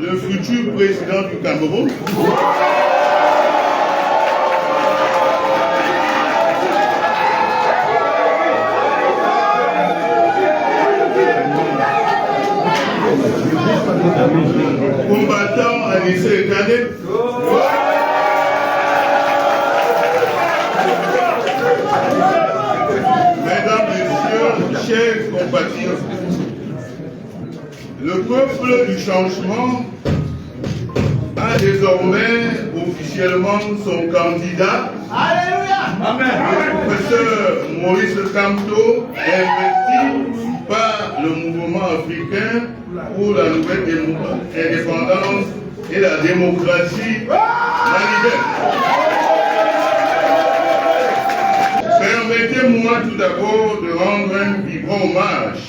le futur président du Cameroun. Combattant Anissé Kane. Mesdames, Messieurs, chers compatriotes, le peuple du changement a désormais officiellement son candidat. Alléluia. Amen. Le professeur Maurice Kamto, investi par le mouvement africain pour la nouvelle indépendance et la démocratie malienne. Permettez-moi tout d'abord de rendre un vibrant hommage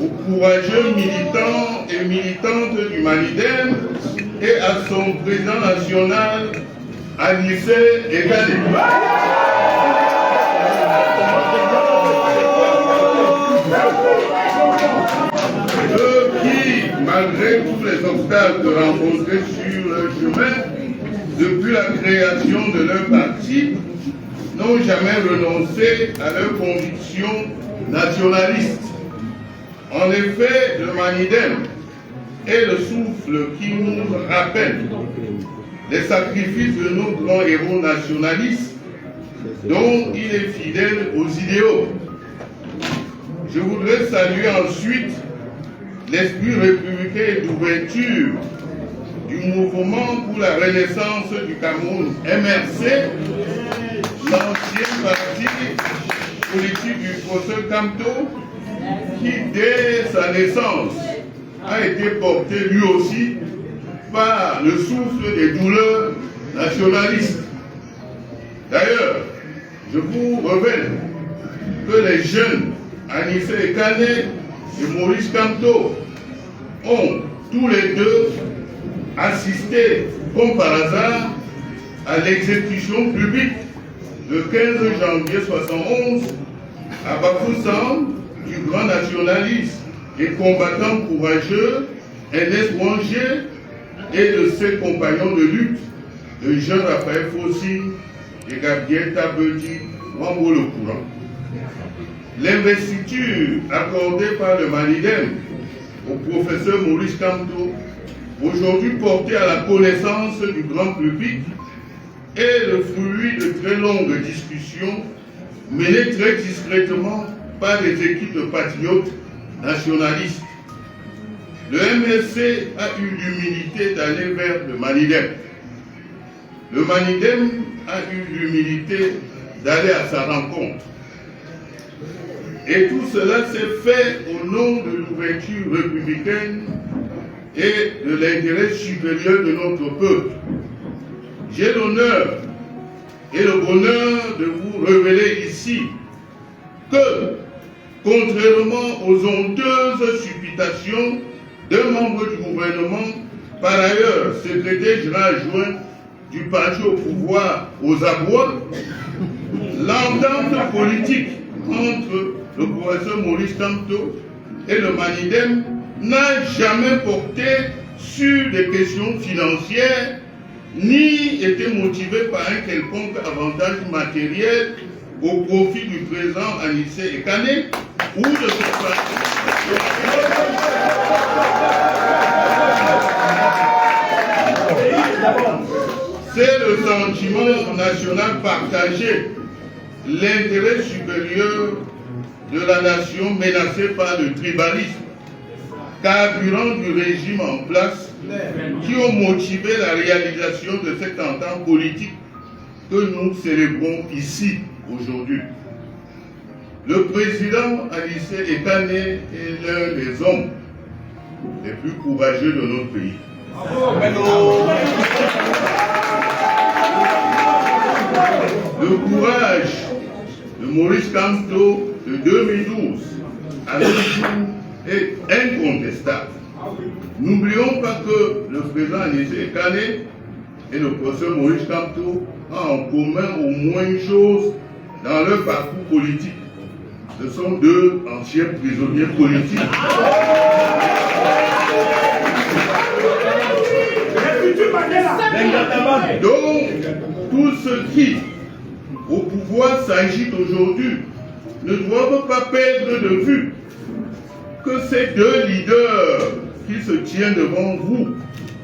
aux courageux militants et militantes du Malidem et à son président national, Anissé Kane. Eux qui, malgré tous les obstacles rencontrés sur leur chemin depuis la création de leur parti, n'ont jamais renoncé à leurs convictions nationalistes. En effet, le Malidem est le souffle qui nous rappelle les sacrifices de nos grands héros nationalistes dont il est fidèle aux idéaux. Je voudrais saluer ensuite l'esprit républicain et d'ouverture du mouvement pour la renaissance du Cameroun, MRC, l'ancien parti politique du professeur Kamto, qui dès sa naissance a été porté lui aussi par le souffle des douleurs nationalistes. D'ailleurs, je vous révèle que les jeunes Anissé Kane et Maurice Kamto ont tous les deux assisté, comme par hasard, à l'exécution publique le 15 janvier 1971 à Bafoussam du grand nationaliste et combattant courageux Ernest Wanger et de ses compagnons de lutte, le jeune Raphaël Fossi et Gabriel Tabedi Wambo-le-Courant. L'investiture accordée par le Malidem au professeur Maurice Kamto, aujourd'hui portée à la connaissance du grand public, est le fruit de très longues discussions menées très discrètement par des équipes de patriotes nationalistes. Le MSC a eu l'humilité d'aller vers le Malidem. Le Malidem a eu l'humilité d'aller à sa rencontre. Et tout cela s'est fait au nom de l'ouverture républicaine et de l'intérêt supérieur de notre peuple. J'ai l'honneur et le bonheur de vous révéler ici que, contrairement aux honteuses supputations d'un membre du gouvernement, par ailleurs secrétaire général adjoint du parti au pouvoir aux abois, l'entente politique entre le professeur Maurice Kamto et le Malidem n'a jamais porté sur des questions financières ni été motivé par un quelconque avantage matériel au profit du président Anissé Kane ou de son parti. C'est le sentiment national partagé, l'intérêt supérieur de la nation menacée par le tribalisme, carburant du régime en place, qui ont motivé la réalisation de cette entente politique que nous célébrons ici aujourd'hui. Le président Anissé Kane est l'un des hommes les plus courageux de notre pays. Le courage de Maurice Kamto de 2012 à ce jour est incontestable. N'oublions pas que le président Anissé Kane et le professeur Maurice Kamto ont en commun au moins une chose dans leur parcours politique. Ce sont deux anciens prisonniers politiques. qui, au pouvoir, s'agitent aujourd'hui, ne doivent pas perdre de vue que ces deux leaders qui se tiennent devant vous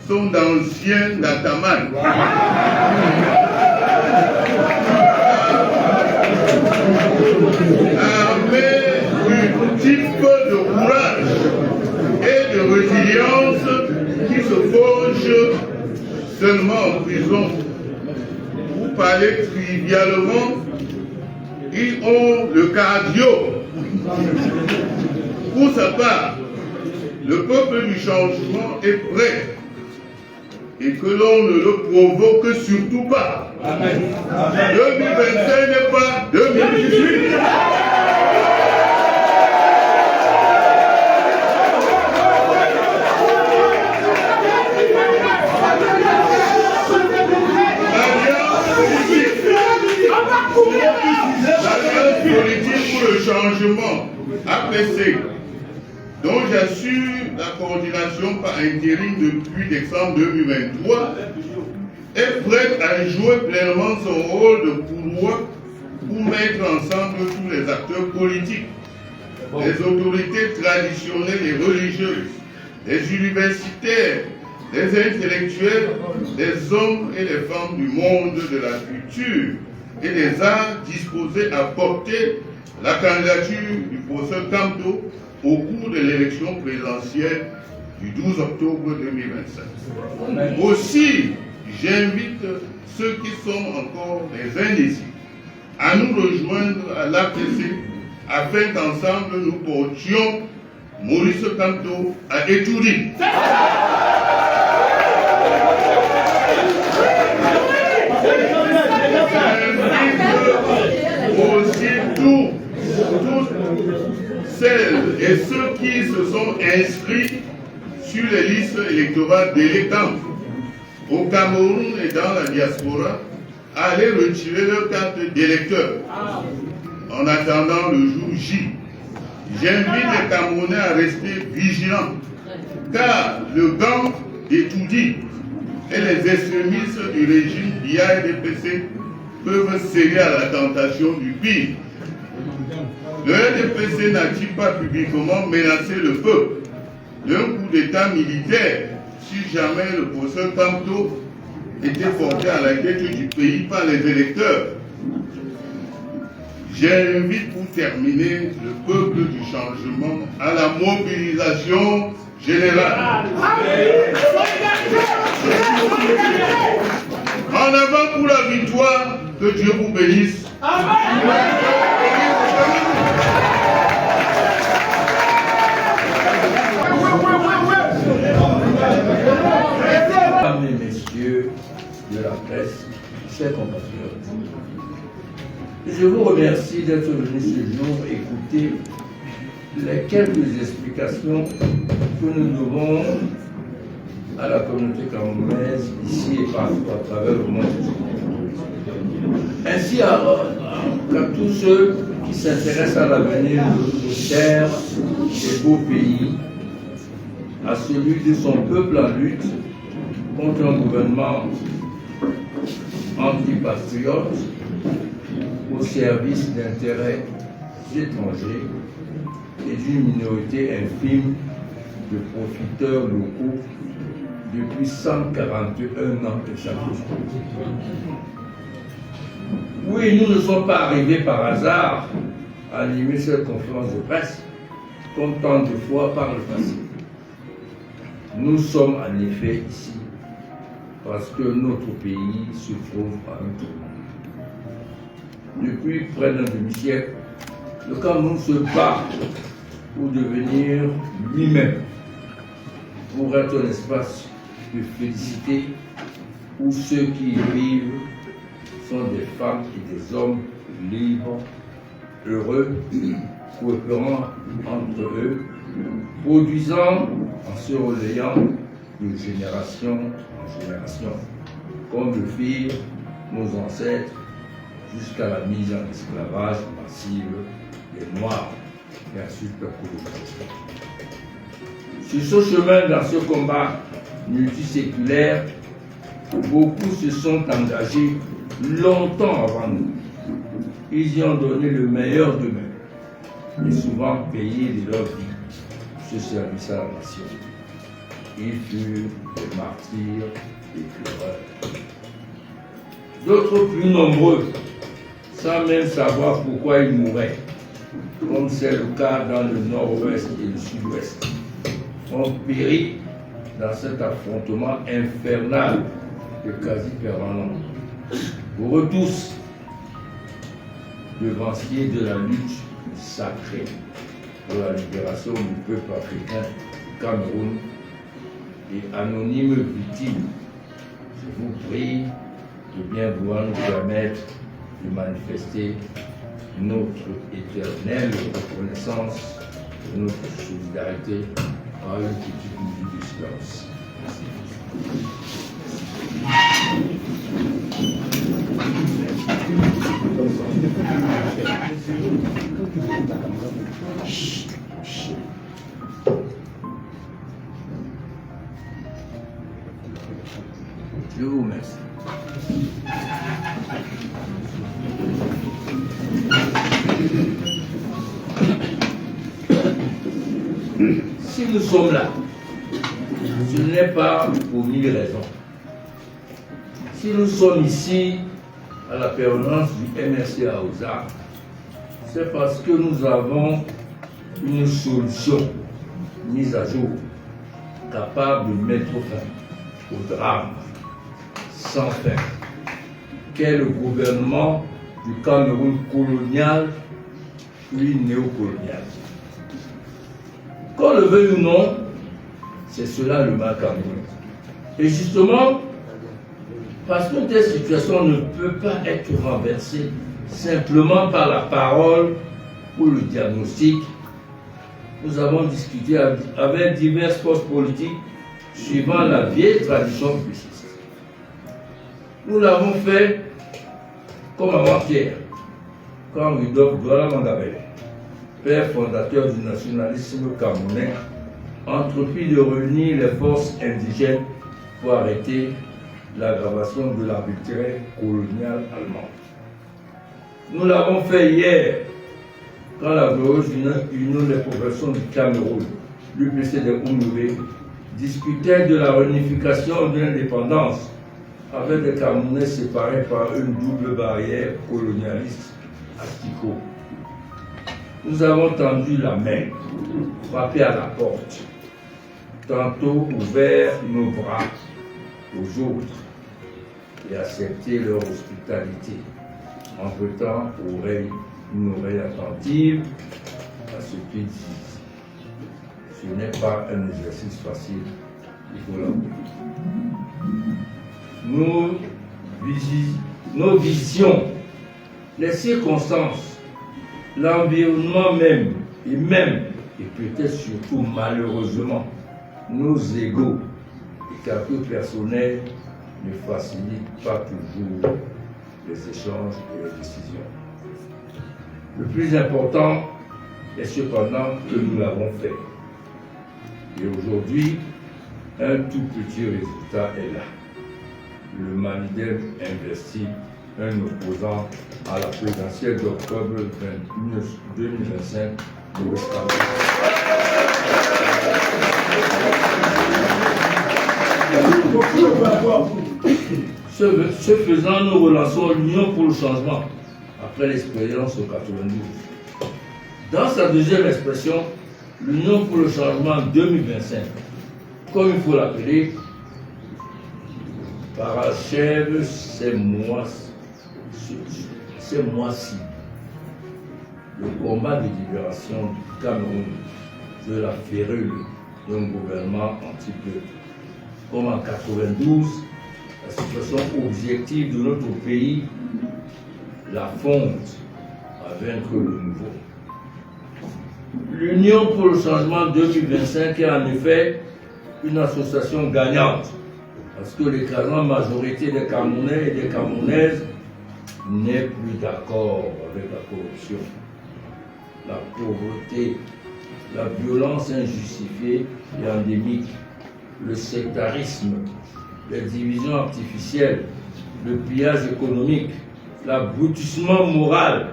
sont d'anciens Dataman. Armés du type de courage et de résilience qui se forge seulement en prison. Vous parlez trivialement, ils ont le cardio. Pour sa part, le peuple du changement est prêt et que l'on ne le provoque surtout pas. Amen. 2025 n'est pas 2018. L'Alliance politique pour le changement, APC, dont j'assure la coordination par intérim depuis décembre 2023, est prête à jouer pleinement son rôle de pourvoi pour mettre ensemble tous les acteurs politiques, les autorités traditionnelles et religieuses, les universitaires, les intellectuels, les hommes et les femmes du monde de la culture et des arts disposés à porter la candidature du professeur Kamto au cours de l'élection présidentielle du 12 octobre 2025. Aussi, j'invite ceux qui sont encore des indécis à nous rejoindre à l'APC afin qu'ensemble nous portions Maurice Kamto à Étoudi. Aussi toutes celles et ceux qui se sont inscrits sur les listes électorales d'électants au Cameroun et dans la diaspora à aller retirer leur carte d'électeur en attendant le jour J. J'invite les Camerounais à rester vigilants car le gang d'Étoudi et les extrémistes du régime BIA-RDPC peuvent céder à la tentation du pire. Le RDPC n'a-t-il pas publiquement menacé le peuple d'un coup d'État militaire si jamais le professeur Kamto était porté à la tête du pays par les électeurs? J'invite pour terminer le peuple du changement à la mobilisation générale. En avant pour la victoire, que Dieu vous bénisse. Mesdames et messieurs de la presse, chers compatriotes, je vous remercie d'être venus ce jour écouter les quelques explications que nous devons à la communauté camerounaise ici et partout à travers le monde. Ainsi à tous ceux qui s'intéressent à l'avenir de nos chers et beaux pays, à celui de son peuple en lutte contre un gouvernement antipatriote au service d'intérêts étrangers et d'une minorité infime de profiteurs locaux depuis 141 ans de sa vie. Oui, nous ne sommes pas arrivés par hasard à animer cette conférence de presse comme tant de fois par le passé. Nous sommes en effet ici parce que notre pays se trouve à un tournant. Depuis près d'un demi-siècle, le Cameroun se bat pour devenir lui-même, pour être un espace de félicité où ceux qui y vivent sont des femmes et des hommes libres, heureux, coopérant entre eux, produisant en se relayant de génération en génération, comme le firent nos ancêtres jusqu'à la mise en esclavage massive des Noirs et ensuite la colonisation. Sur ce chemin, dans ce combat multiséculaire, beaucoup se sont engagés longtemps avant nous. Ils y ont donné le meilleur d'eux-mêmes et souvent payé de leur vie ce service à la nation. Ils furent des martyrs, des pleureurs. D'autres plus nombreux, sans même savoir pourquoi ils mouraient, comme c'est le cas dans le nord-ouest et le sud-ouest, ont péri dans cet affrontement infernal et quasi permanent. Pour eux tous, devanciers de la lutte sacrée pour la libération du peuple africain du Cameroun et anonymes victimes, je vous prie de bien vouloir nous permettre de manifester notre éternelle reconnaissance et notre solidarité par une petite minute de silence. Je vous remercie. Si nous sommes là, ce n'est pas pour 1000 raisons. Si nous sommes ici à la permanence du MRC à Oza, c'est parce que nous avons une solution mise à jour capable de mettre fin au drame sans fin qu'est le gouvernement du Cameroun colonial puis néocolonial. Qu'on le veuille ou non, c'est cela le mal Cameroun. Et justement, parce qu'une telle situation ne peut pas être renversée simplement par la parole ou le diagnostic, nous avons discuté avec diverses forces politiques suivant la vieille tradition publiciste. Nous l'avons fait comme avant-hier, quand Rudolf Douala Mandabelle, père fondateur du nationalisme camerounais, entreprit de réunir les forces indigènes pour arrêter l'aggravation de l'arbitraire colonial allemand. Nous l'avons fait hier, quand la glorieuse Union des populations du Cameroun, l'UPC des Oumoué, discutait de la réunification de l'indépendance avec des Camerounais séparés par une double barrière colonialiste Atiko. Nous avons tendu la main, frappé à la porte, tantôt ouvert nos bras aux autres et accepté leur hospitalité en prêtant une oreille attentive à ce qu'ils disent. Ce n'est pas un exercice facile, il faut l'avouer. Nos visions, les circonstances, l'environnement même, et peut-être surtout malheureusement, nos égos et calculs personnels ne facilitent pas toujours les échanges et les décisions. Le plus important est cependant que nous l'avons fait. Et aujourd'hui, un tout petit résultat est là. Le Manidem investit un opposant à la présidentielle d'octobre 2025 de l'Ouest Ce faisant, nous relançons l'Union pour le changement après l'expérience au 92. Dans sa deuxième expression, l'Union pour le changement 2025, comme il faut l'appeler, parachève ces mois-ci le combat de libération du Cameroun de la férule d'un gouvernement anti-peuple. Comme en 92, la situation objective de notre pays, la fonte à vaincre le nouveau. L'Union pour le changement 2025 est en effet une association gagnante, parce que l'écrasante majorité des Camerounais et des Camerounaises n'est plus d'accord avec la corruption, la pauvreté, la violence injustifiée et endémique, le sectarisme, les divisions artificielles, le pillage économique, l'abrutissement moral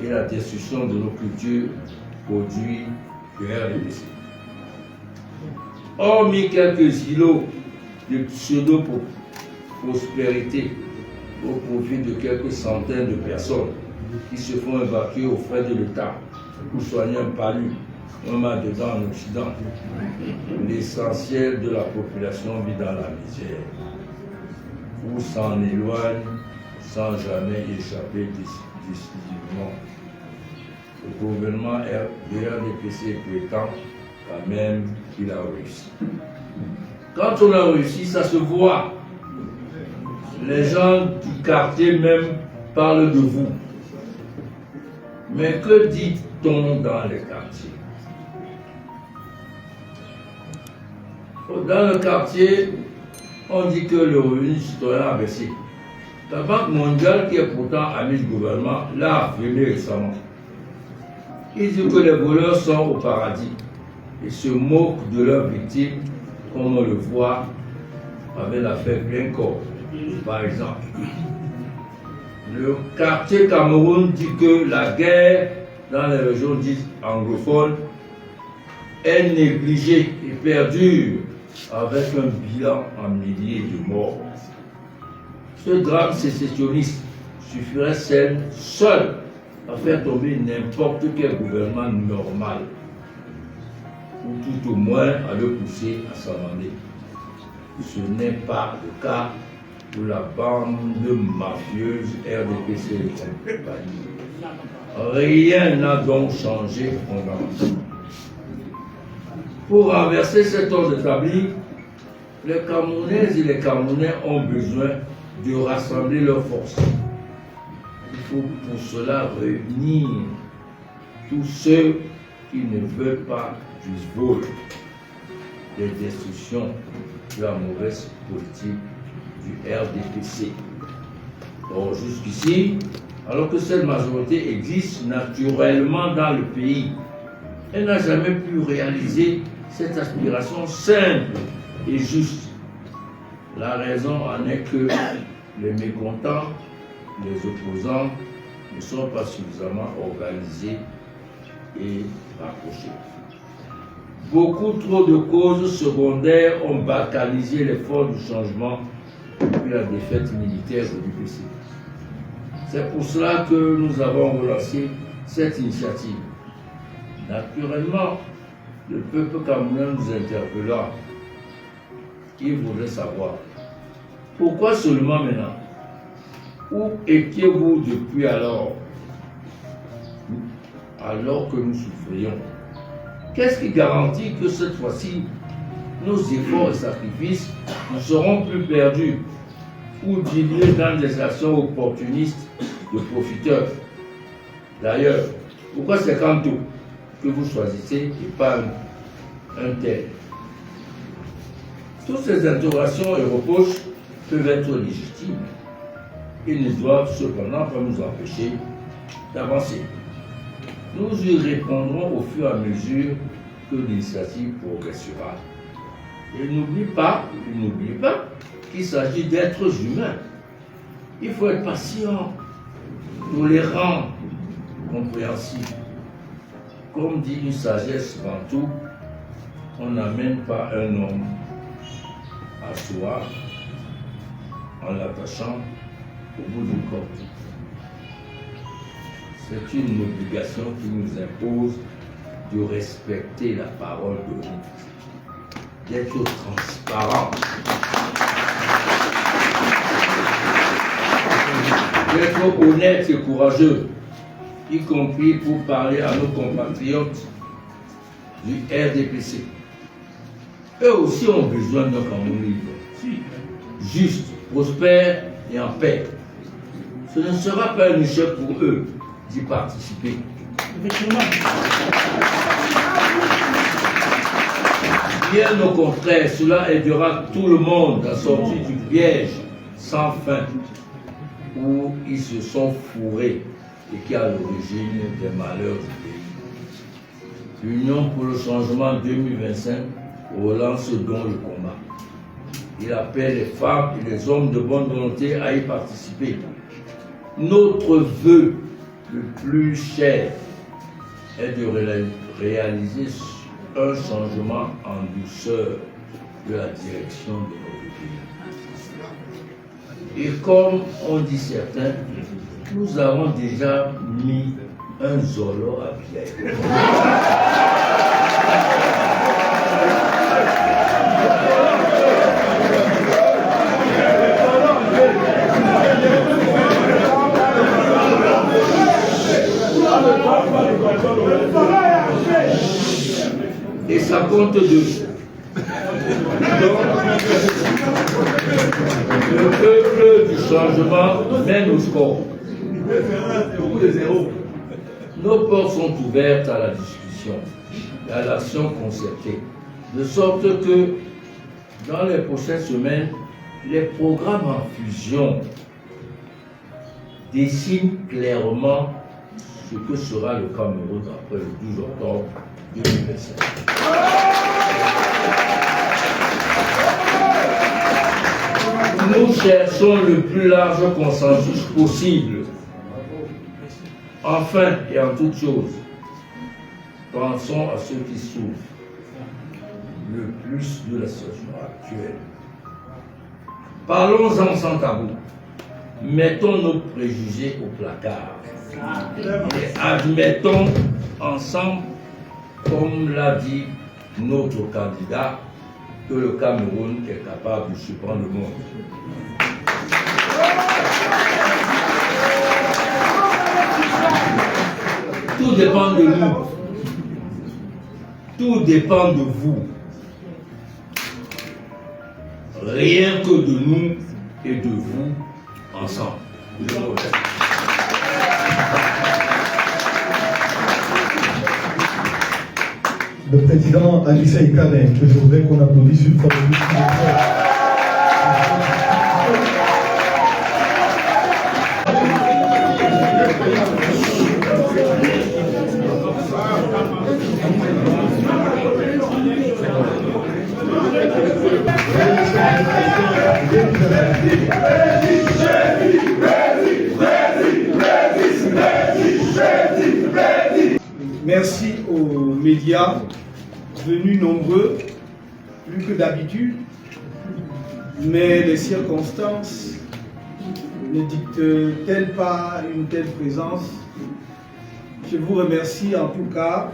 et la destruction de nos cultures produits de RDPC. Hormis quelques îlots de pseudo-prospérité au profit de quelques centaines de personnes qui se font évacuer aux frais de l'État pour soigner un palu, un mal dedans en Occident, l'essentiel de la population vit dans la misère ou s'en éloigne sans jamais échapper décisivement. Le gouvernement de RDPC prétend quand même qu'il a réussi. Quand on a réussi, ça se voit. Les gens du quartier même parlent de vous. Mais que dit-on dans les quartiers? Dans le quartier, on dit que le revenu citoyen a baissé. La Banque mondiale, qui est pourtant amie du gouvernement, l'a affirmé récemment. Il dit que les voleurs sont au paradis et se moquent de leurs victimes, comme on le voit avec l'affaire Glencore, par exemple. Le quartier Cameroun dit que la guerre dans les régions dites anglophones est négligée et perdure avec un bilan en milliers de morts. Ce drame sécessionniste suffirait seul à faire tomber n'importe quel gouvernement normal, ou tout au moins à le pousser à s'amender. Ce n'est pas le cas de la bande mafieuse RDPC et compagnie. Rien n'a donc changé fondamentalement. Pour renverser cet ordre établi, les Camerounaises et les Camerounais ont besoin de rassembler leurs forces. Il faut pour cela réunir tous ceux qui ne veulent pas du vol, des destructions, de la mauvaise politique du RDPC. Or, jusqu'ici, alors que cette majorité existe naturellement dans le pays, elle n'a jamais pu réaliser cette aspiration simple et juste. La raison en est que les mécontents, les opposants ne sont pas suffisamment organisés et rapprochés. Beaucoup trop de causes secondaires ont balkanisé l'effort du changement depuis la défaite militaire de l'UPC. C'est pour cela que nous avons relancé cette initiative. Naturellement, le peuple camerounais nous interpellant. Il voudrait savoir pourquoi seulement maintenant? Où étiez-vous depuis alors que nous souffrions? Qu'est-ce qui garantit que cette fois-ci, nos efforts et sacrifices ne seront plus perdus ou dilués dans des actions opportunistes de profiteurs? D'ailleurs, pourquoi c'est Kanto que vous choisissez et pas un tel? Toutes ces interrogations et reproches peuvent être légitimes. Ils ne doivent cependant pas nous empêcher d'avancer. Nous y répondrons au fur et à mesure que l'initiative progressera. Et n'oubliez pas qu'il s'agit d'êtres humains. Il faut être patient, tolérant, compréhensif. Comme dit une sagesse bantoue, on n'amène pas un homme à soi en l'attachant au bout du corps. C'est une obligation qui nous impose de respecter la parole de l'autre, d'être transparent, d'être honnête et courageux, y compris pour parler à nos compatriotes du RDPC. Eux aussi ont besoin d'un Cameroun libre, juste, prospère et en paix. Ce ne sera pas un échec pour eux d'y participer. Bien au contraire, cela aidera tout le monde à sortir du piège sans fin où ils se sont fourrés et qui est à l'origine des malheurs du pays. L'Union pour le changement 2025 relance donc le combat. Il appelle les femmes et les hommes de bonne volonté à y participer. Notre vœu le plus cher est de réaliser un changement en douceur de la direction de notre pays. Et comme on dit certains, nous avons déjà mis un zolo à pied. Et ça compte deux. Donc, le peuple du changement mène au score. Nos portes sont ouvertes à la discussion et à l'action concertée, de sorte que dans les prochaines semaines, les programmes en fusion dessinent clairement ce que sera le Cameroun après le 12 octobre 2025. Nous cherchons le plus large consensus possible. Enfin et en toute chose, pensons à ceux qui souffrent le plus de la situation actuelle. Parlons-en sans tabou. Mettons nos préjugés au placard et admettons ensemble, comme l'a dit notre candidat, que le Cameroun est capable de surprendre le monde. Tout dépend de nous. Tout dépend de vous. Rien que de nous et de vous ensemble. Le président Alissa Ikane, que je voudrais qu'on applaudisse une fois de plus. Merci aux médias venus nombreux, plus que d'habitude, mais les circonstances ne dictent-elles pas une telle présence. Je vous remercie en tout cas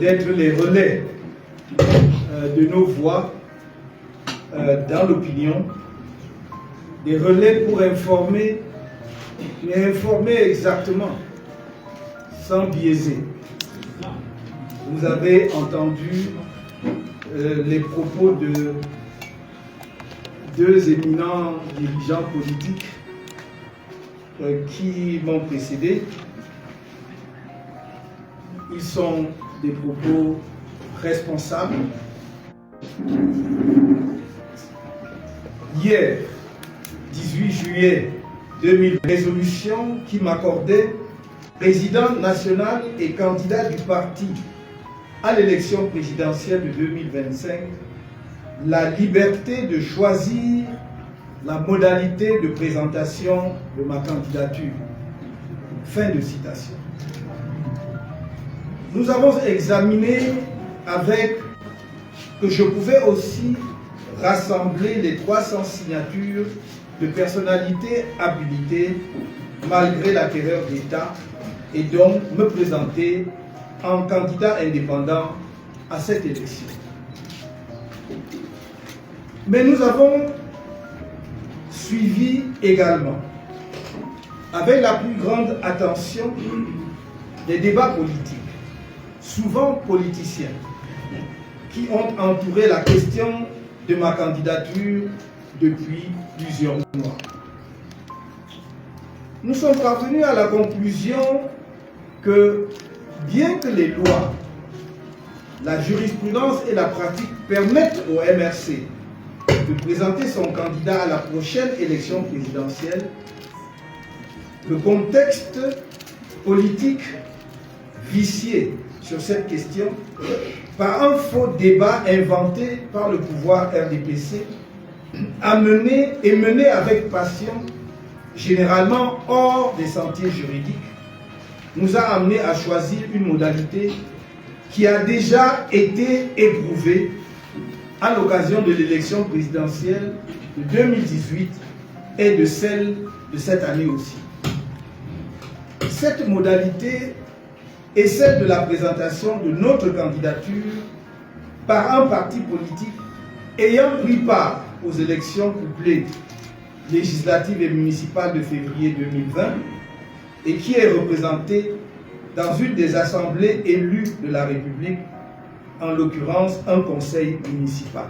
d'être les relais de nos voix dans l'opinion, des relais pour informer, mais informer exactement, sans biaiser. Vous avez entendu les propos de deux éminents dirigeants politiques qui m'ont précédé. Ils sont des propos responsables. Hier, 18 juillet 2000, résolution qui m'accordait président national et candidat du parti à l'élection présidentielle de 2025, la liberté de choisir la modalité de présentation de ma candidature. Fin de citation. Nous avons examiné avec que je pouvais aussi rassembler les 300 signatures de personnalités habilitées malgré la terreur d'État et donc me présenter en candidat indépendant à cette élection. Mais nous avons suivi également, avec la plus grande attention, des débats politiques, souvent politiciens, qui ont entouré la question de ma candidature depuis plusieurs mois. Nous sommes parvenus à la conclusion que, bien que les lois, la jurisprudence et la pratique permettent au MRC de présenter son candidat à la prochaine élection présidentielle, le contexte politique vicié sur cette question par un faux débat inventé par le pouvoir RDPC, mené avec passion, généralement hors des sentiers juridiques, nous a amené à choisir une modalité qui a déjà été éprouvée à l'occasion de l'élection présidentielle de 2018 et de celle de cette année aussi. Cette modalité est celle de la présentation de notre candidature par un parti politique ayant pris part aux élections couplées législatives et municipales de février 2020 et qui est représenté dans une des assemblées élues de la République, en l'occurrence un conseil municipal.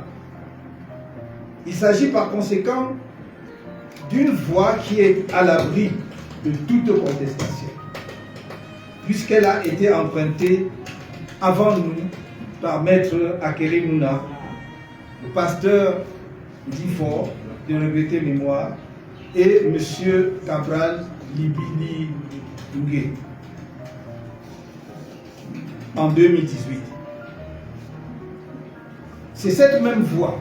Il s'agit par conséquent d'une voix qui est à l'abri de toute contestation, puisqu'elle a été empruntée avant nous par Maître Akere Mouna, le pasteur d'Ifor, de regrettée mémoire, et M. Cabral Libili Dougué en 2018. C'est cette même voie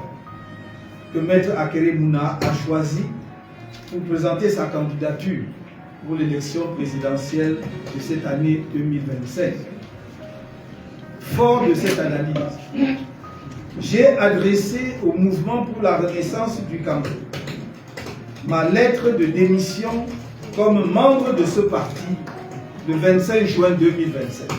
que Maître Akere Mouna a choisi pour présenter sa candidature pour l'élection présidentielle de cette année 2025. Fort de cette analyse, j'ai adressé au mouvement pour la renaissance du Cameroun ma lettre de démission comme membre de ce parti le 25 juin 2027.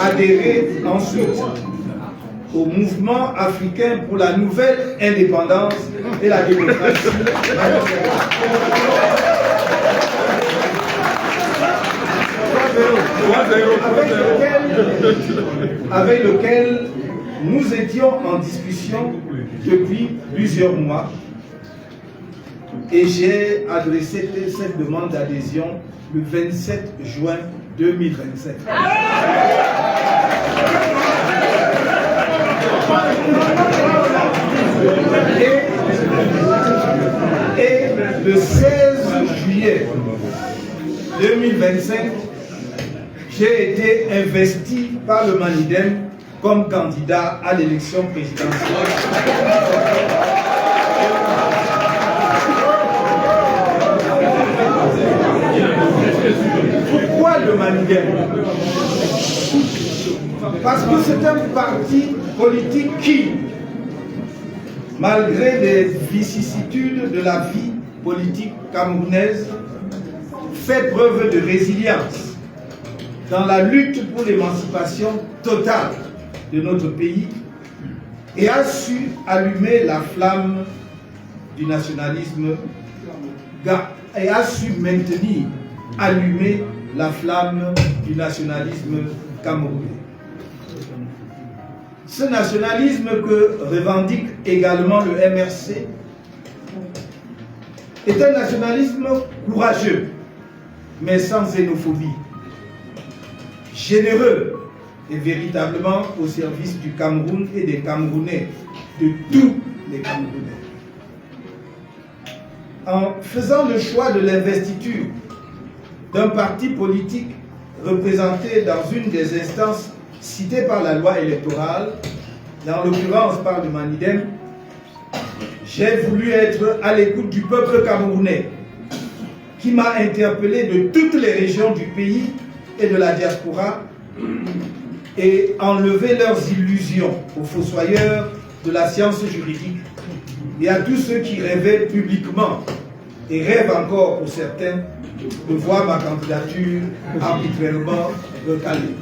Adhéré ensuite au mouvement africain pour la nouvelle indépendance et la démocratie, avec lequel nous étions en discussion depuis plusieurs mois, et j'ai adressé cette demande d'adhésion le 27 juin 2027. Et le 16 juillet 2025, j'ai été investi par le Manidem comme candidat à l'élection présidentielle. Pourquoi le Manidem? Parce que c'est un parti politique qui, malgré les vicissitudes de la vie politique camerounaise, fait preuve de résilience dans la lutte pour l'émancipation totale de notre pays et a su allumer la flamme du nationalisme et a su maintenir allumée la flamme du nationalisme camerounais. Ce nationalisme que revendique également le MRC est un nationalisme courageux, mais sans xénophobie, généreux et véritablement au service du Cameroun et des Camerounais, de tous les Camerounais. En faisant le choix de l'investiture d'un parti politique représenté dans une des instances citées par la loi électorale, dans l'occurrence par le Manidem, j'ai voulu être à l'écoute du peuple camerounais qui m'a interpellé de toutes les régions du pays et de la diaspora et enlever leurs illusions aux fossoyeurs de la science juridique et à tous ceux qui rêvaient publiquement et rêvent encore pour certains de voir ma candidature arbitrairement recalée.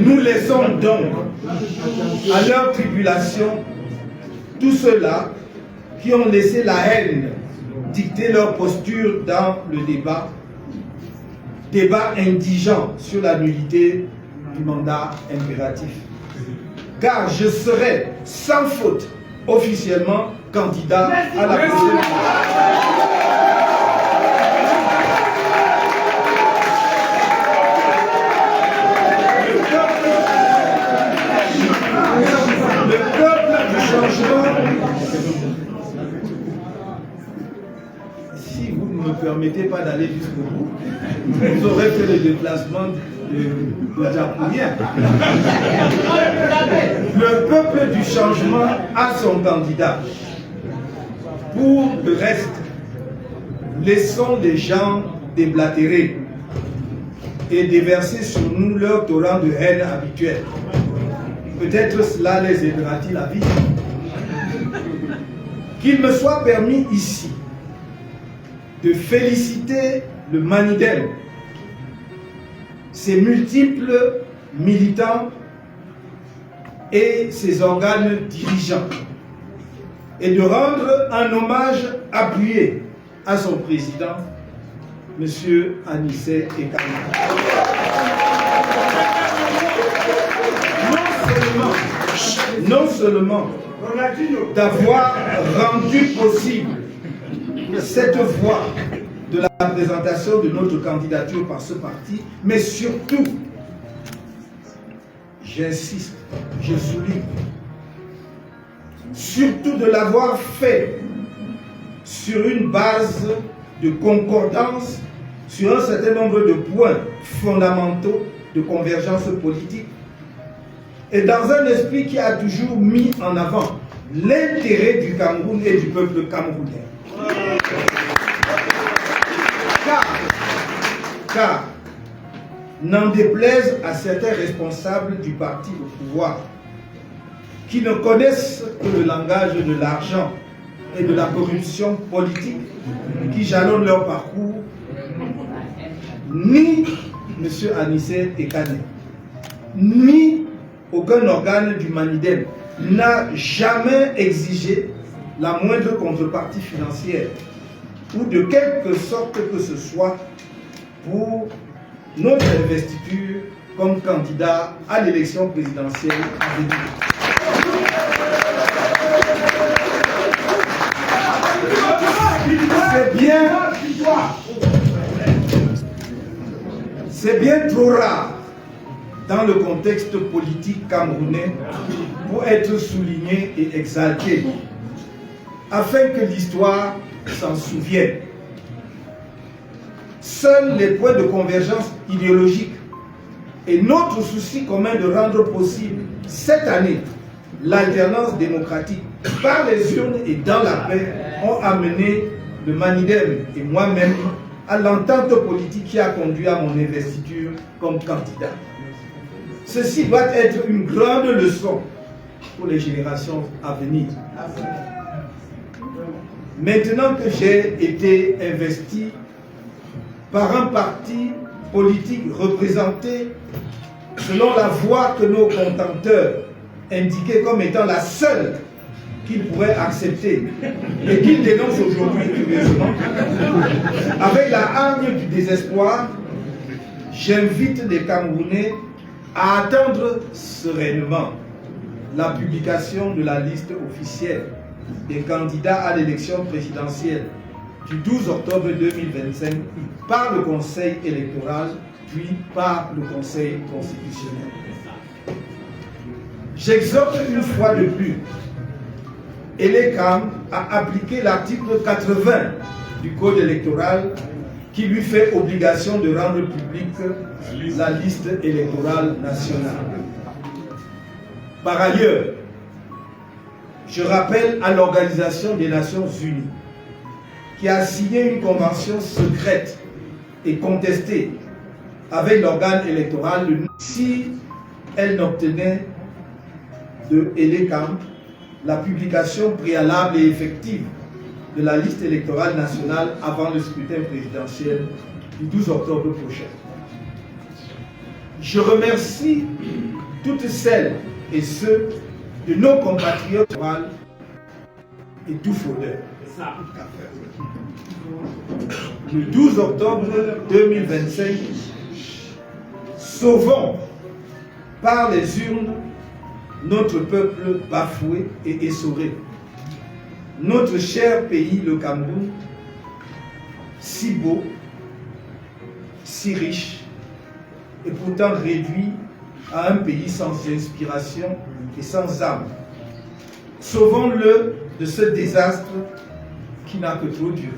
Nous laissons donc à leur tribulation tous ceux-là qui ont laissé la haine dicter leur posture dans le débat, débat indigent sur la nullité du mandat impératif. Car je serai sans faute officiellement candidat à la prochaine. Le peuple du changement, si vous ne me permettez pas d'aller jusqu'au bout, vous aurez fait le déplacement de Japouillien. Le peuple du changement a son candidat. Pour le reste, laissons les gens déblatérer et déverser sur nous leur torrent de haine habituel. Peut-être cela les aidera-t-il à vivre. Qu'il me soit permis ici de féliciter le Manidem, ses multiples militants et ses organes dirigeants, et de rendre un hommage appuyé à son président, M. Anissé Ekane. Non seulement d'avoir rendu possible cette voie de la présentation de notre candidature par ce parti, mais surtout, j'insiste, je souligne, surtout de l'avoir fait sur une base de concordance sur un certain nombre de points fondamentaux de convergence politique et dans un esprit qui a toujours mis en avant l'intérêt du Cameroun et du peuple camerounais. Car n'en déplaise à certains responsables du parti au pouvoir qui ne connaissent que le langage de l'argent et de la corruption politique qui jalonnent leur parcours, ni M. Anissé Ekane, ni aucun organe du Manidem n'a jamais exigé la moindre contrepartie financière ou de quelque sorte que ce soit pour notre investiture comme candidat à l'élection présidentielle à venir. C'est bien trop rare dans le contexte politique camerounais pour être souligné et exalté, afin que l'histoire s'en souvienne. Seuls les points de convergence idéologique et notre souci commun de rendre possible cette année l'alternance démocratique par les urnes et dans la paix ont amené le Manidem et moi-même à l'entente politique qui a conduit à mon investiture comme candidat. Ceci doit être une grande leçon pour les générations à venir. Maintenant que j'ai été investi par un parti politique représenté selon la voie que nos contenteurs indiquaient comme étant la seule qu'ils pourraient accepter et qu'ils dénoncent aujourd'hui curieusement, avec la hargne du désespoir, j'invite les Camerounais à attendre sereinement la publication de la liste officielle des candidats à l'élection présidentielle du 12 octobre 2025 par le Conseil électoral, puis par le Conseil constitutionnel. J'exhorte une fois de plus Elekam à appliquer l'article 80 du Code électoral qui lui fait obligation de rendre publique la liste électorale nationale. Par ailleurs, je rappelle à l'Organisation des Nations Unies qui a signé une convention secrète et contestée avec l'organe électoral si elle n'obtenait de Elekam la publication préalable et effective de la liste électorale nationale avant le scrutin présidentiel du 12 octobre prochain. Je remercie toutes celles et ceux de nos compatriotes et tout fraudeur. Le 12 octobre 2025, sauvons par les urnes notre peuple bafoué et essoré. Notre cher pays, le Cameroun, si beau, si riche, et pourtant réduit à un pays sans inspiration et sans âme. Sauvons-le de ce désastre qui n'a que trop duré.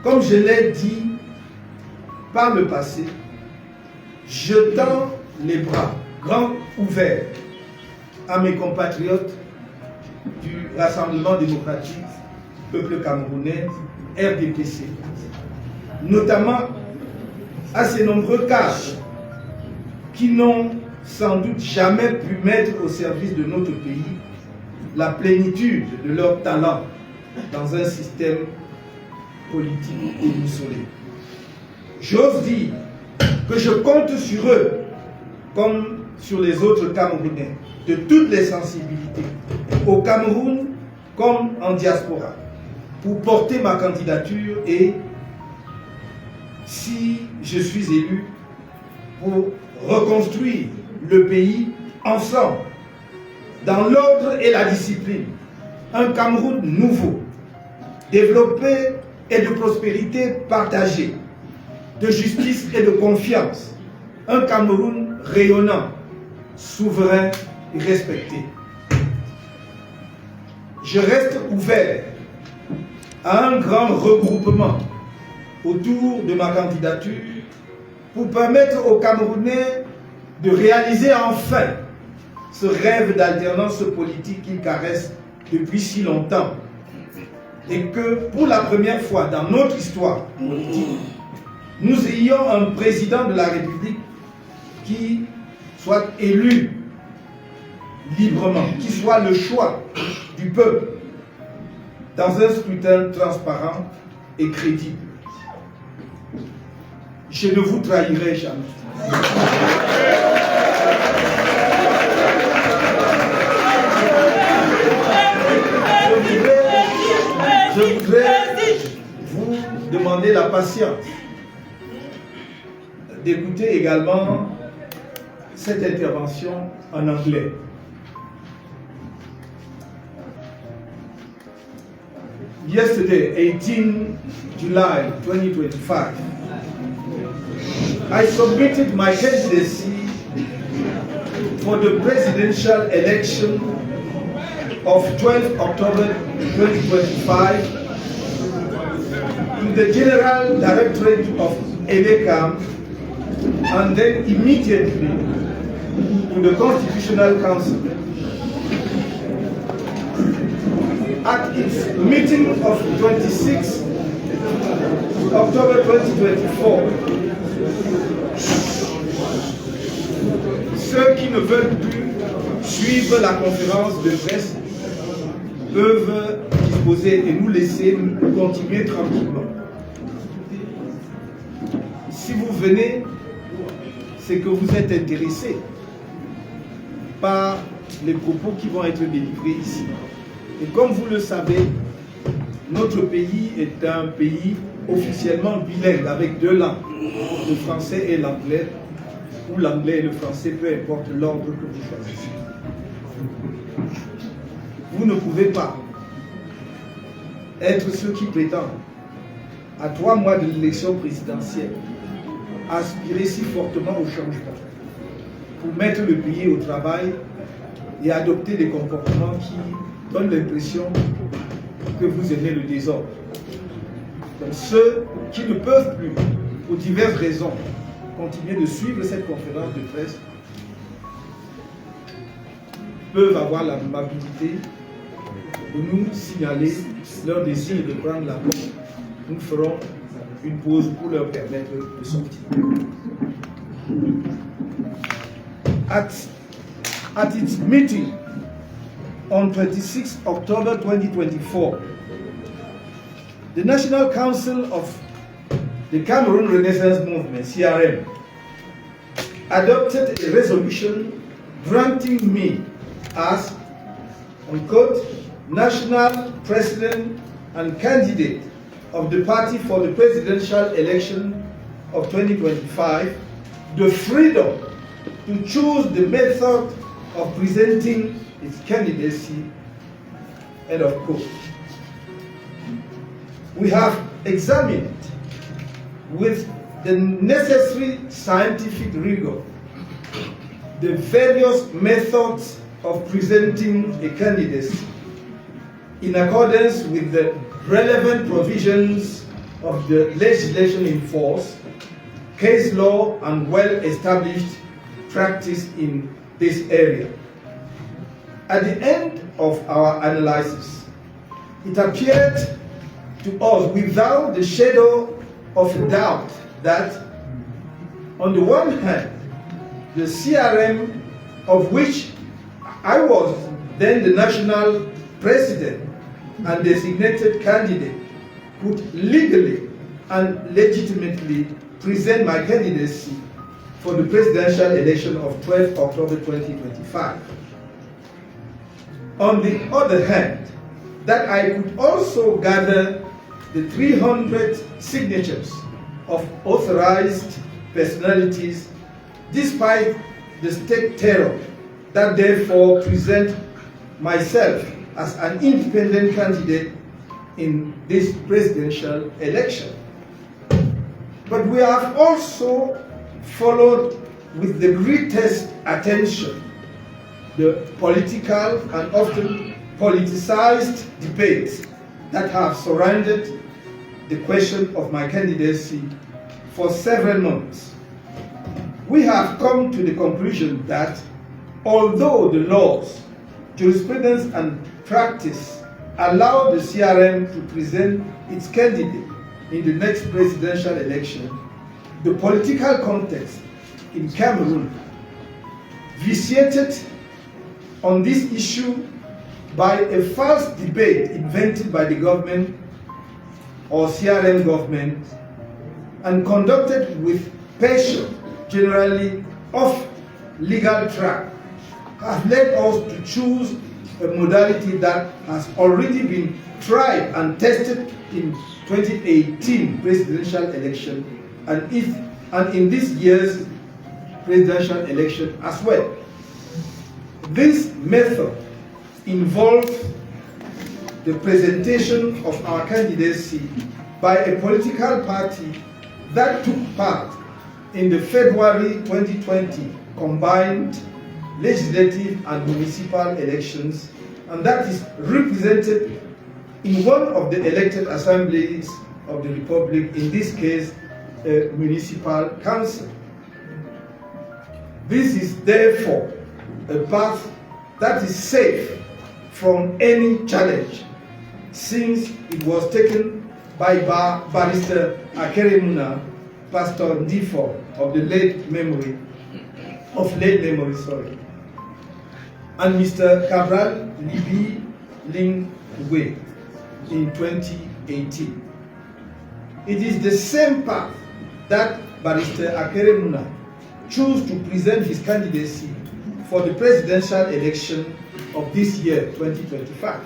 Comme je l'ai dit par le passé, je tends les bras grands ouverts à mes compatriotes du Rassemblement démocratique, peuple camerounais, RDPC, notamment à ces nombreux cadres qui n'ont sans doute jamais pu mettre au service de notre pays la plénitude de leur talent dans un système politique déboussolé. J'ose dire que je compte sur eux comme sur les autres Camerounais de toutes les sensibilités, au Cameroun comme en diaspora, pour porter ma candidature et, si je suis élu, pour reconstruire le pays ensemble, dans l'ordre et la discipline. Un Cameroun nouveau, développé et de prospérité partagée, de justice et de confiance. Un Cameroun rayonnant, souverain et respecté. Je reste ouvert à un grand regroupement autour de ma candidature pour permettre aux Camerounais de réaliser enfin ce rêve d'alternance politique qu'ils caressent depuis si longtemps, et que pour la première fois dans notre histoire politique, nous ayons un président de la République qui soit élu librement, qui soit le choix du peuple dans un scrutin transparent et crédible. Je ne vous trahirai jamais. Je voudrais vous demander la patience d'écouter également cette intervention en anglais. Yesterday, 18 July 2025, I submitted my candidacy for the presidential election of 12 October 2025 to the General Directorate of ENECAM and then immediately to the Constitutional Council. At its meeting of 26 October 2024, ceux qui ne veulent plus suivre la conférence de presse peuvent disposer et nous laisser continuer tranquillement. Si vous venez, c'est que vous êtes intéressé par les propos qui vont être délivrés ici. Et comme vous le savez, notre pays est un pays officiellement bilingue avec deux langues, le français et l'anglais, ou l'anglais et le français, peu importe l'ordre que vous choisissez. Vous ne pouvez pas être ceux qui prétendent, à 3 mois de l'élection présidentielle, aspirer si fortement au changement pour mettre le pays au travail et adopter des comportements qui donnent l'impression que vous aimez le désordre. Donc ceux qui ne peuvent plus, pour diverses raisons, continuer de suivre cette conférence de presse peuvent avoir l'amabilité de nous signaler leur désir de prendre la parole. Nous ferons une pause pour leur permettre de sortir. At its meeting on 26 October 2024, the National Council of the Cameroon Renaissance Movement, CRM, adopted a resolution granting me as, unquote, national president and candidate of the party for the presidential election of 2025 the freedom to choose the method of presenting its candidacy, end of quote. We have examined with the necessary scientific rigor the various methods of presenting a candidacy in accordance with the relevant provisions of the legislation in force, case law, and well-established practice in this area. At the end of our analysis, it appeared to us without the shadow of a doubt that, on the one hand, the CRM, of which I was then the national president and designated candidate, could legally and legitimately present my candidacy for the presidential election of 12 October 2025. On the other hand, that I could also gather the 300 signatures of authorized personalities despite the state terror, that therefore present myself as an independent candidate in this presidential election. But we have also followed with the greatest attention the political and often politicized debates that have surrounded the question of my candidacy for several months. We have come to the conclusion that although the laws, jurisprudence, and practice allow the CRM to present its candidate in the next presidential election, the political context in Cameroon, vitiated on this issue by a false debate invented by the government or CRM government and conducted with passion, generally off legal track, has led us to choose a modality that has already been tried and tested in 2018 presidential election and in this year's presidential election as well. This method involves the presentation of our candidacy by a political party that took part in the February 2020 combined legislative and municipal elections, and that is represented in one of the elected assemblies of the Republic, in this case, a municipal council. This is therefore a path that is safe from any challenge, since it was taken by Barrister Akeremuna, Pastor Ndifo of late memory, and Mr. Cabral Libi Lingwe in 2018. It is the same path that Barrister Akeremuna chose to present his candidacy for the presidential election of this year, 2025.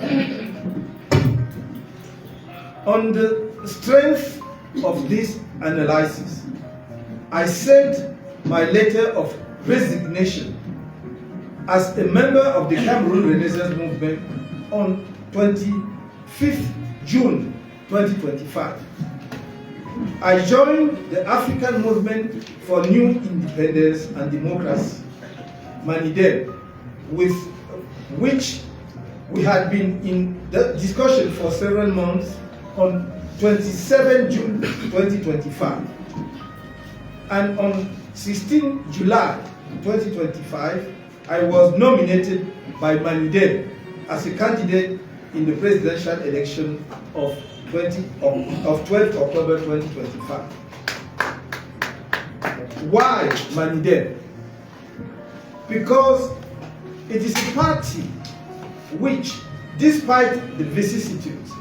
On the strength of this analysis, I sent my letter of resignation as a member of the Cameroon Renaissance Movement on 25th June 2025. I joined the African Movement for New Independence and Democracy, MANIDEM, with which we had been in the discussion for several months on 27 June 2025. And on 16 July 2025, I was nominated by MANIDEM as a candidate in the presidential election of 12th October 2025. Why MANIDEM? Because it is a party which, despite the vicissitudes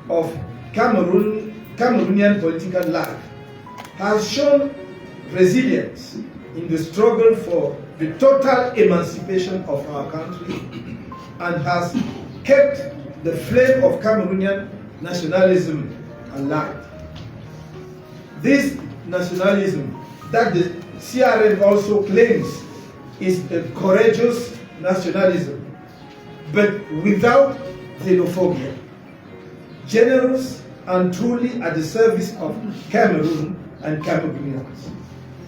of Cameroonian political life, has shown resilience in the struggle for the total emancipation of our country and has kept the flame of Cameroonian nationalism alive. This nationalism that the CRM also claims is a courageous nationalism, but without xenophobia, generous and truly at the service of Cameroon and Cameroonians,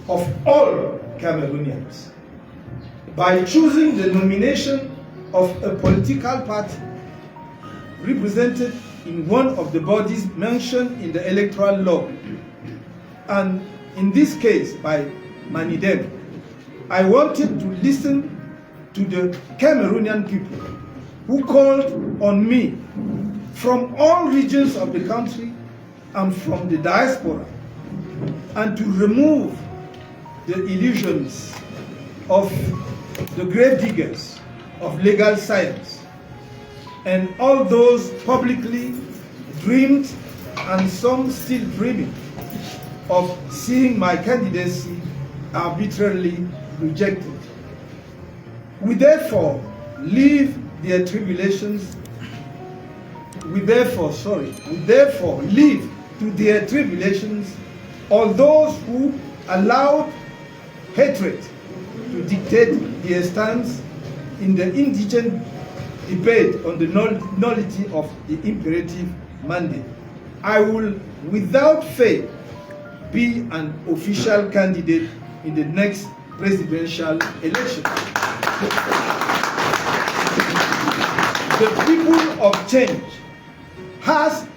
of all Cameroonians. By choosing the nomination of a political party represented in one of the bodies mentioned in the electoral law, and in this case by Manidem, I wanted to listen to the Cameroonian people who called on me from all regions of the country and from the diaspora, and to remove the illusions of the grave diggers of legal science and all those publicly dreamed and some still dreaming of seeing my candidacy arbitrarily rejected. We therefore leave their tribulations. We therefore leave to their tribulations all those who allowed hatred to dictate their stance in the indigent debate on the nullity of the imperative mandate. I will, without fail, be an official candidate in the next presidential election. The people of change has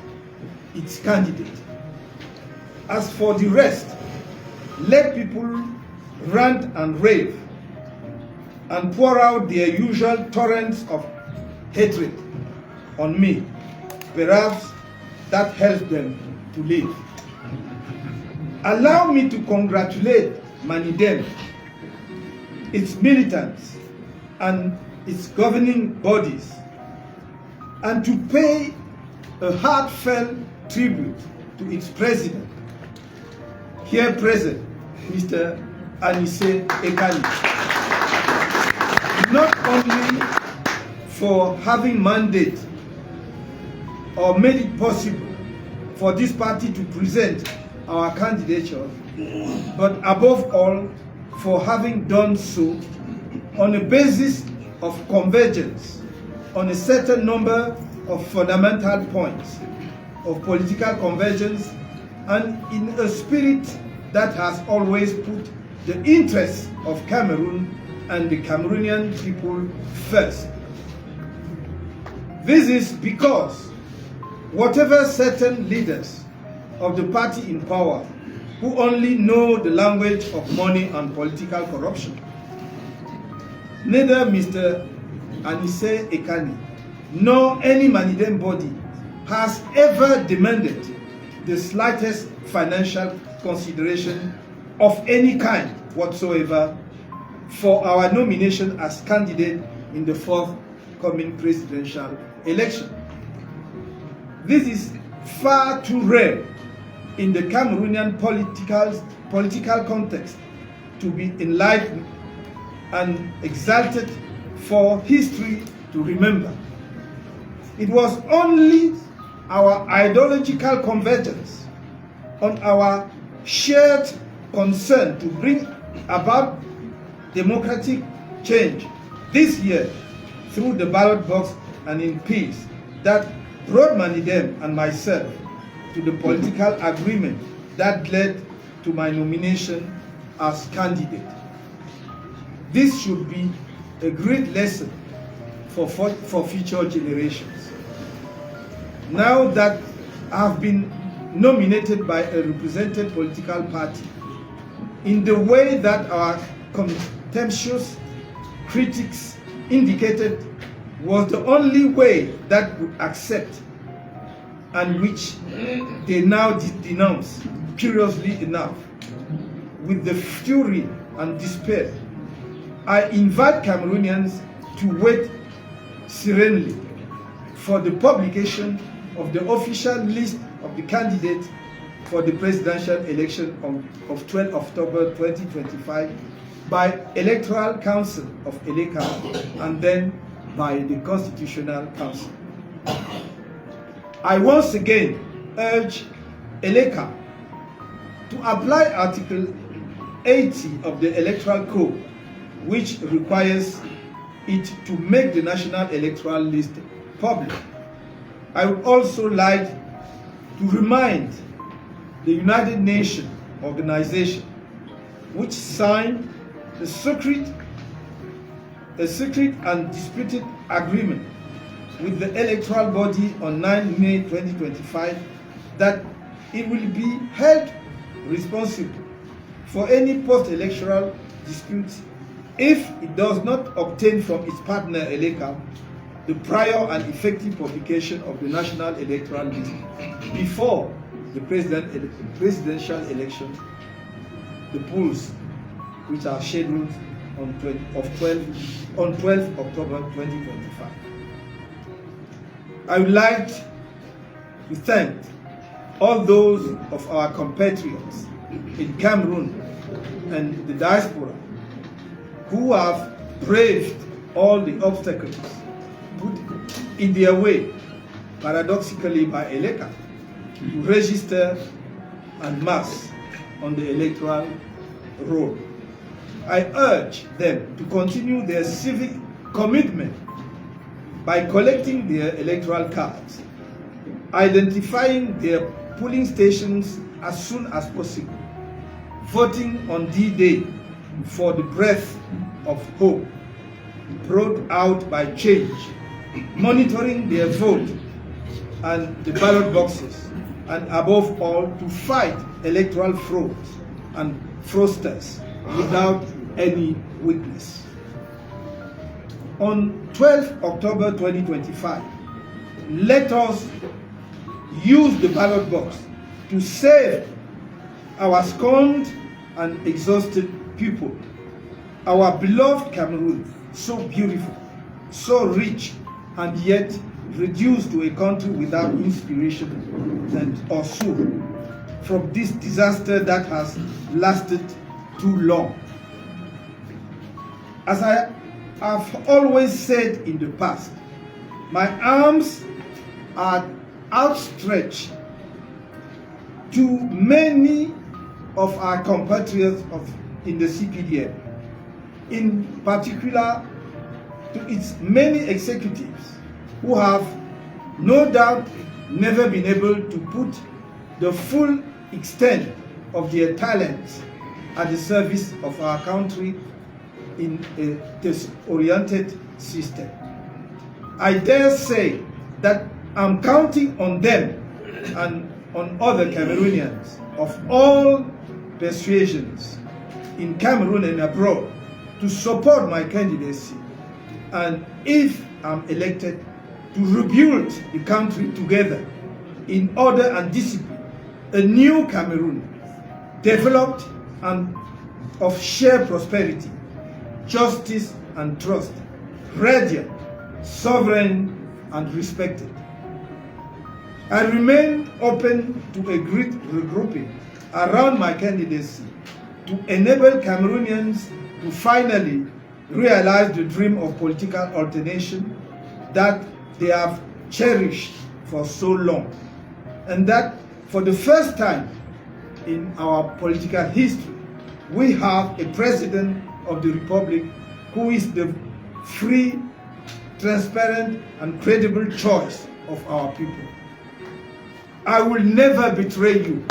its candidate. As for the rest, let people rant and rave and pour out their usual torrents of hatred on me. Perhaps that helps them to live. Allow me to congratulate Manidem, its militants, and its governing bodies, and to pay a heartfelt tribute to its president, here present, Mr. Anissé Ekani, not only for having mandate or made it possible for this party to present our candidature, but above all for having done so on a basis of convergence on a certain number of fundamental points of political convergence, and in a spirit that has always put the interests of Cameroon and the Cameroonian people first. This is because whatever certain leaders of the party in power who only know the language of money and political corruption, neither Mr. Anissé Ekani nor any Manidem body has ever demanded the slightest financial consideration of any kind whatsoever for our nomination as candidate in the forthcoming presidential election. This is far too rare in the Cameroonian political context to be enlightened and exalted for history to remember. It was only our ideological convergence on our shared concern to bring about democratic change this year through the ballot box and in peace that brought Manidem and myself to the political agreement that led to my nomination as candidate. This should be a great lesson for future generations. Now that I have been nominated by a represented political party in the way that our contemptuous critics indicated was the only way that would accept, and which they now denounce, curiously enough, with the fury and despair, I invite Cameroonians to wait serenely for the publication of the official list of the candidates for the presidential election of 12 October 2025 by Electoral Council of ELECA and then by the Constitutional Council. I once again urge ELECA to apply Article 80 of the Electoral Code, which requires it to make the national electoral list public. I would also like to remind the United Nations organization, which signed a secret and disputed agreement with the electoral body on 9 May 2025, that it will be held responsible for any post-electoral disputes if it does not obtain from its partner ELECA the prior and effective publication of the national electoral list before the presidential election, the polls, which are scheduled on 12 October 2025. I would like to thank all those of our compatriots in Cameroon and the diaspora who have braved all the obstacles put in their way, paradoxically by ELECA, to register en masse on the electoral roll. I urge them to continue their civic commitment by collecting their electoral cards, identifying their polling stations as soon as possible, voting on D-Day for the breath of hope brought out by change, monitoring their vote and the ballot boxes, and above all, to fight electoral frauds and fraudsters without any weakness. On 12 October 2025, let us use the ballot box to save our scorned and exhausted people, our beloved Cameroon, so beautiful, so rich, and yet reduced to a country without inspiration and or soul from this disaster that has lasted too long. As I have always said in the past, my arms are outstretched to many of our compatriots in the CPDM, in particular to its many executives who have no doubt never been able to put the full extent of their talents at the service of our country in a disoriented system. I dare say that I'm counting on them and on other Cameroonians of all persuasions in Cameroon and abroad to support my candidacy, and if I'm elected, to rebuild the country together in order and discipline, a new Cameroon, developed and of shared prosperity, justice and trust, radiant, sovereign and respected. I remain open to a great regrouping around my candidacy to enable Cameroonians to finally realize the dream of political alternation that they have cherished for so long, and that for the first time in our political history, we have a president of the Republic who is the free, transparent, and credible choice of our people. I will never betray you.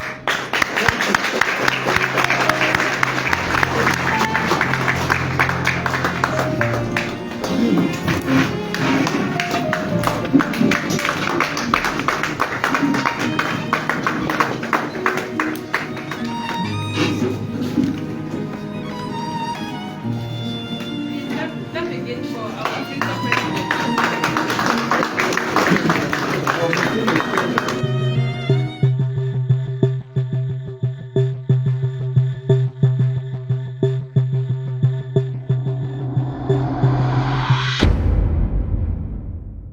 That again for our future president.